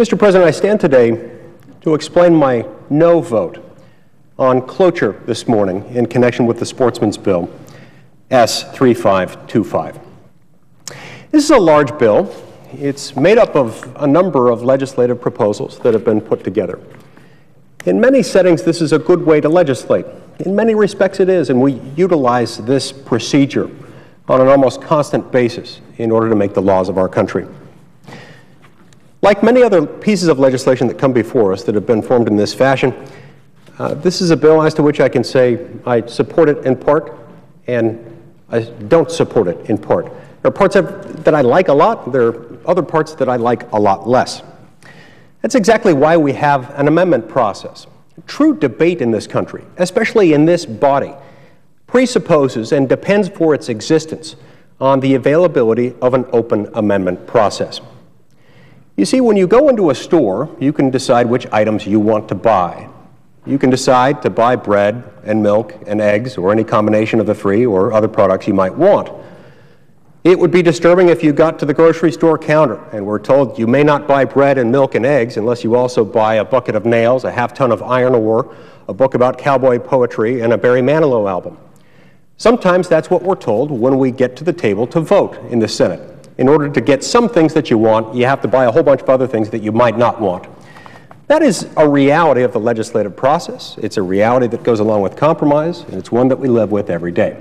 Mr. President, I stand today to explain my no vote on cloture this morning in connection with the Sportsman's Bill, S-3525. This is a large bill. It's made up of a number of legislative proposals that have been put together. In many settings, this is a good way to legislate. In many respects, it is, and we utilize this procedure on an almost constant basis in order to make the laws of our country. Like many other pieces of legislation that come before us that have been formed in this fashion, this is a bill as to which I can say I support it in part and I don't support it in part. There are parts that I like a lot. There are other parts that I like a lot less. That's exactly why we have an amendment process. True debate in this country, especially in this body, presupposes and depends for its existence on the availability of an open amendment process. You see, when you go into a store, you can decide which items you want to buy. You can decide to buy bread and milk and eggs or any combination of the three or other products you might want. It would be disturbing if you got to the grocery store counter and were told you may not buy bread and milk and eggs unless you also buy a bucket of nails, a half-ton of iron ore, a book about cowboy poetry, and a Barry Manilow album. Sometimes that's what we're told when we get to the table to vote in the Senate. In order to get some things that you want, you have to buy a whole bunch of other things that you might not want. That is a reality of the legislative process. It's a reality that goes along with compromise, and it's one that we live with every day.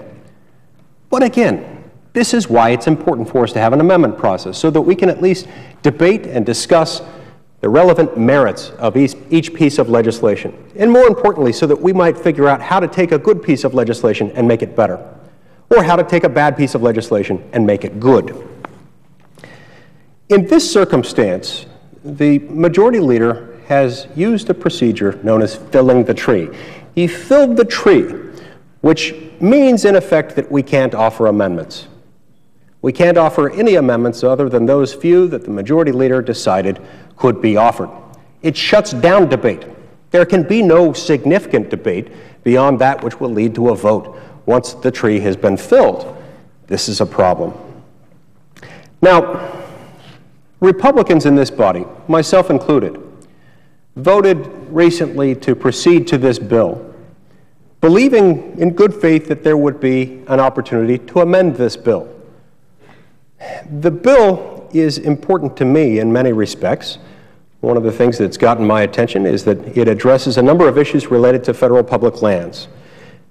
But again, this is why it's important for us to have an amendment process, so that we can at least debate and discuss the relevant merits of each piece of legislation. And more importantly, so that we might figure out how to take a good piece of legislation and make it better, or how to take a bad piece of legislation and make it good. In this circumstance, the majority leader has used a procedure known as filling the tree. He filled the tree, which means, in effect, that we can't offer amendments. We can't offer any amendments other than those few that the majority leader decided could be offered. It shuts down debate. There can be no significant debate beyond that which will lead to a vote once the tree has been filled. This is a problem. Now, Republicans in this body, myself included, voted recently to proceed to this bill, believing in good faith that there would be an opportunity to amend this bill. The bill is important to me in many respects. One of the things that's gotten my attention is that it addresses a number of issues related to federal public lands.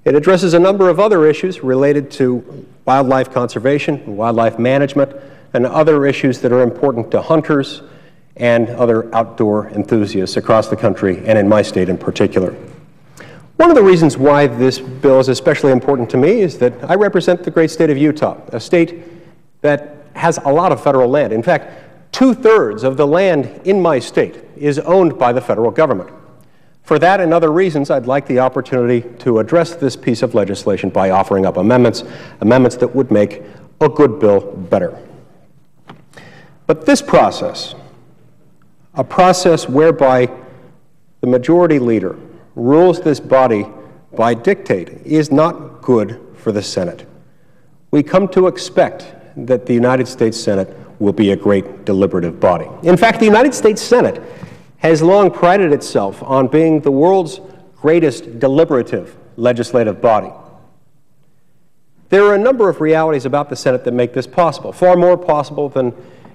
It addresses a number of other issues related to wildlife conservation, wildlife management, and other issues that are important to hunters and other outdoor enthusiasts across the country and in my state in particular. One of the reasons why this bill is especially important to me is that I represent the great state of Utah, a state that has a lot of federal land. In fact, 2/3 of the land in my state is owned by the federal government. For that and other reasons, I'd like the opportunity to address this piece of legislation by offering up amendments that would make a good bill better. But this process, a process whereby the majority leader rules this body by dictate, is not good for the Senate. We come to expect that the United States Senate will be a great deliberative body. In fact, the United States Senate has long prided itself on being the world's greatest deliberative legislative body. There are a number of realities about the Senate that make this possible, far more possible than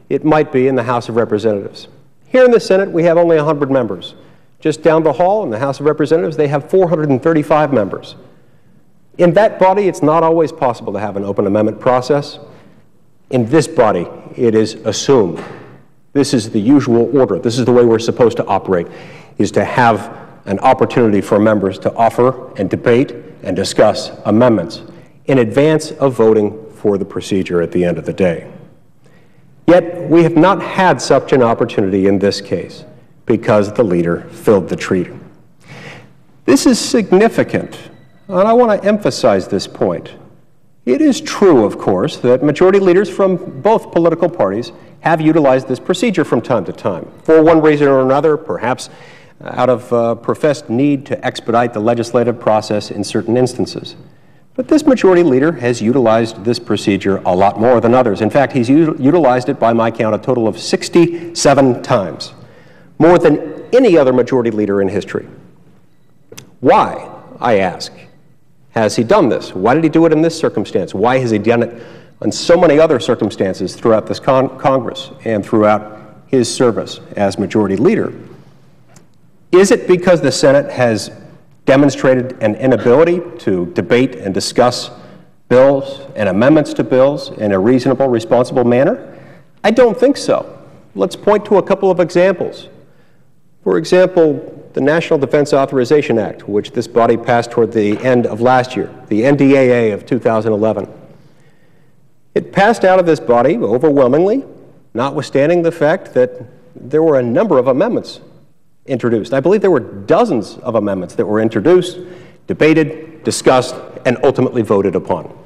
it might be in the House of Representatives. Here in the Senate, we have only 100 members. Just down the hall in the House of Representatives, they have 435 members. In that body, it's not always possible to have an open amendment process. In this body, it is assumed. This is the usual order. This is the way we're supposed to operate, is to have an opportunity for members to offer and debate and discuss amendments in advance of voting for the procedure at the end of the day. Yet, we have not had such an opportunity in this case because the leader filled the tree. This is significant, and I want to emphasize this point. It is true, of course, that majority leaders from both political parties have utilized this procedure from time to time. For one reason or another, perhaps out of professed need to expedite the legislative process in certain instances. But this majority leader has utilized this procedure a lot more than others. In fact, he's utilized it, by my count, a total of 67 times. more than any other majority leader in history. Why, I ask, has he done this? Why did he do it in this circumstance? Why has he done it in so many other circumstances throughout this Congress and throughout his service as majority leader? Is it because the Senate has demonstrated an inability to debate and discuss bills and amendments to bills in a reasonable, responsible manner? I don't think so. Let's point to a couple of examples. For example, the National Defense Authorization Act, which this body passed toward the end of last year, the NDAA of 2011. It passed out of this body overwhelmingly, notwithstanding the fact that there were a number of amendments introduced. I believe there were dozens of amendments that were introduced, debated, discussed, and ultimately voted upon.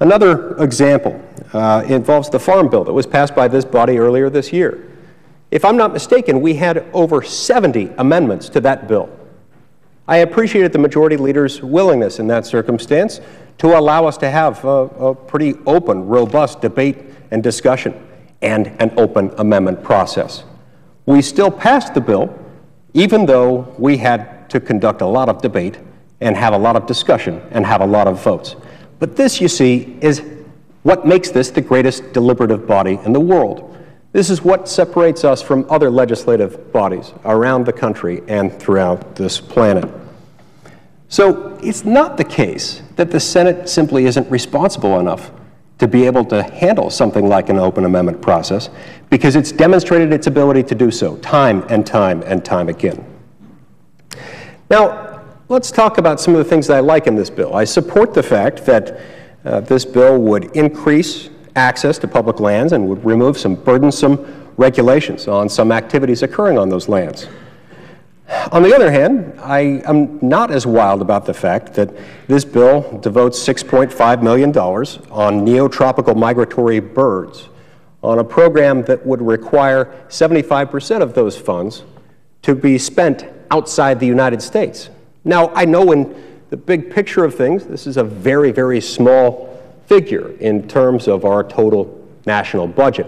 Another example involves the Farm Bill that was passed by this body earlier this year. If I'm not mistaken, we had over 70 amendments to that bill. I appreciated the majority leader's willingness in that circumstance to allow us to have a pretty open, robust debate and discussion and an open amendment process. We still passed the bill, even though we had to conduct a lot of debate and have a lot of discussion and have a lot of votes. But this, you see, is what makes this the greatest deliberative body in the world. This is what separates us from other legislative bodies around the country and throughout this planet. So it's not the case that the Senate simply isn't responsible enough to be able to handle something like an open amendment process, because it's demonstrated its ability to do so time and time and time again. Now, let's talk about some of the things that I like in this bill. I support the fact that this bill would increase access to public lands and would remove some burdensome regulations on some activities occurring on those lands. On the other hand, I am not as wild about the fact that this bill devotes $6.5 million on neotropical migratory birds, on a program that would require 75% of those funds to be spent outside the United States. Now, I know in the big picture of things, this is a very, very small figure in terms of our total national budget.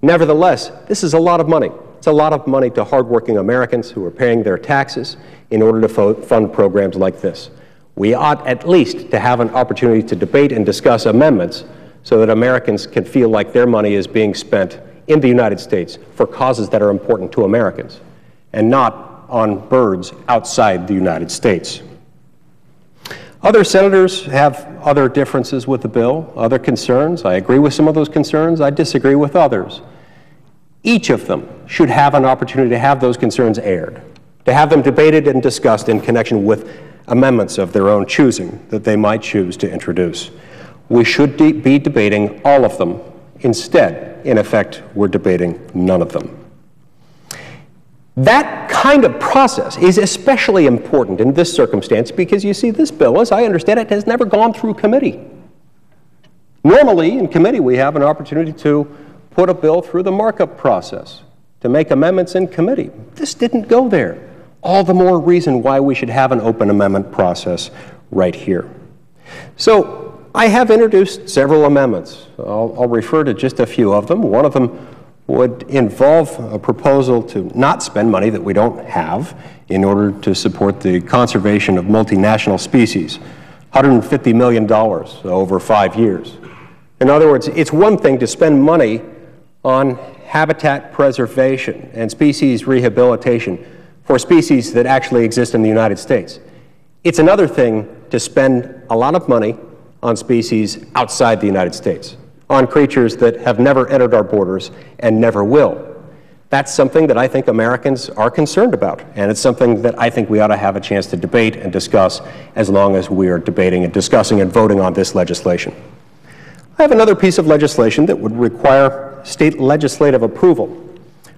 Nevertheless, this is a lot of money. It's a lot of money to hardworking Americans who are paying their taxes in order to fund programs like this. We ought at least to have an opportunity to debate and discuss amendments so that Americans can feel like their money is being spent in the United States for causes that are important to Americans and not on birds outside the United States. Other senators have other differences with the bill, other concerns. I agree with some of those concerns. I disagree with others. Each of them should have an opportunity to have those concerns aired, to have them debated and discussed in connection with amendments of their own choosing that they might choose to introduce. We should be debating all of them. Instead, in effect, we're debating none of them. That kind of process is especially important in this circumstance because, you see, this bill, as I understand it, has never gone through committee. Normally, in committee, we have an opportunity to put a bill through the markup process, to make amendments in committee. This didn't go there. All the more reason why we should have an open amendment process right here. So I have introduced several amendments. I'll refer to just a few of them. One of them would involve a proposal to not spend money that we don't have in order to support the conservation of multinational species, $150 million over 5 years. In other words, it's one thing to spend money on habitat preservation and species rehabilitation for species that actually exist in the United States. It's another thing to spend a lot of money on species outside the United States, on creatures that have never entered our borders and never will. That's something that I think Americans are concerned about, and it's something that I think we ought to have a chance to debate and discuss as long as we are debating and discussing and voting on this legislation. I have another piece of legislation that would require state legislative approval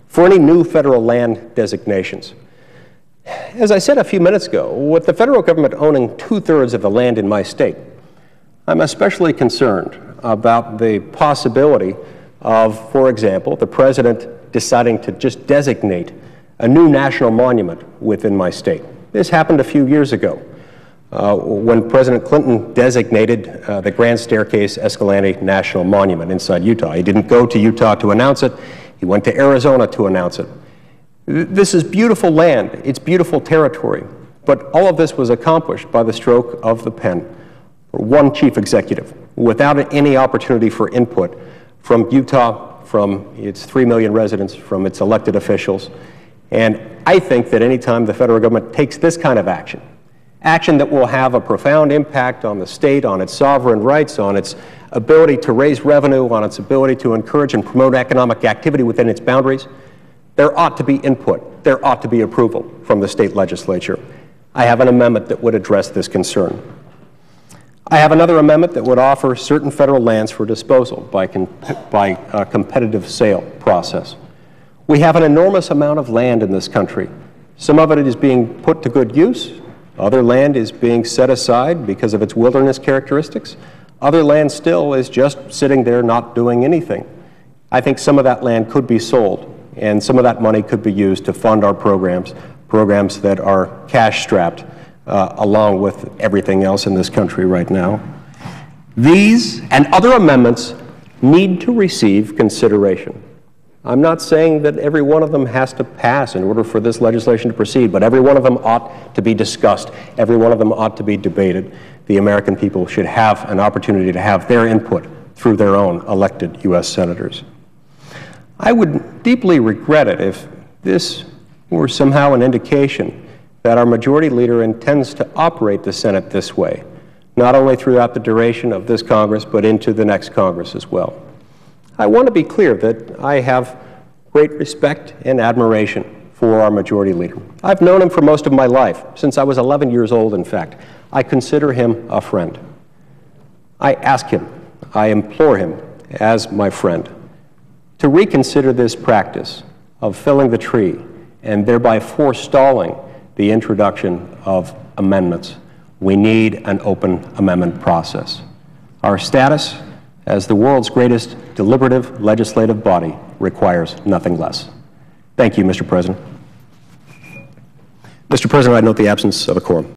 for any new federal land designations. As I said a few minutes ago, with the federal government owning 2/3 of the land in my state, I'm especially concerned about the possibility of, for example, the president deciding to just designate a new national monument within my state. This happened a few years ago when President Clinton designated the Grand Staircase Escalante National Monument inside Utah. He didn't go to Utah to announce it. He went to Arizona to announce it. This is beautiful land, it's beautiful territory, but all of this was accomplished by the stroke of the pen for one chief executive, without any opportunity for input from Utah, from its 3 million residents, from its elected officials. And I think that any time the federal government takes this kind of action that will have a profound impact on the state, on its sovereign rights, on its ability to raise revenue, on its ability to encourage and promote economic activity within its boundaries, there ought to be input, there ought to be approval from the state legislature. I have an amendment that would address this concern. I have another amendment that would offer certain federal lands for disposal by a competitive sale process. We have an enormous amount of land in this country. Some of it is being put to good use. Other land is being set aside because of its wilderness characteristics. Other land still is just sitting there not doing anything. I think some of that land could be sold, and some of that money could be used to fund our programs that are cash-strapped, along with everything else in this country right now. These and other amendments need to receive consideration. I'm not saying that every one of them has to pass in order for this legislation to proceed, but every one of them ought to be discussed. Every one of them ought to be debated. The American people should have an opportunity to have their input through their own elected U.S. senators. I would deeply regret it if this were somehow an indication that our majority leader intends to operate the Senate this way, not only throughout the duration of this Congress, but into the next Congress as well. I want to be clear that I have great respect and admiration for our majority leader. I've known him for most of my life, since I was 11 years old, in fact. I consider him a friend. I ask him, I implore him as my friend, to reconsider this practice of filling the tree and thereby forestalling the introduction of amendments. We need an open amendment process. Our status as the world's greatest deliberative legislative body requires nothing less. Thank you, Mr. President. Mr. President, I note the absence of a quorum.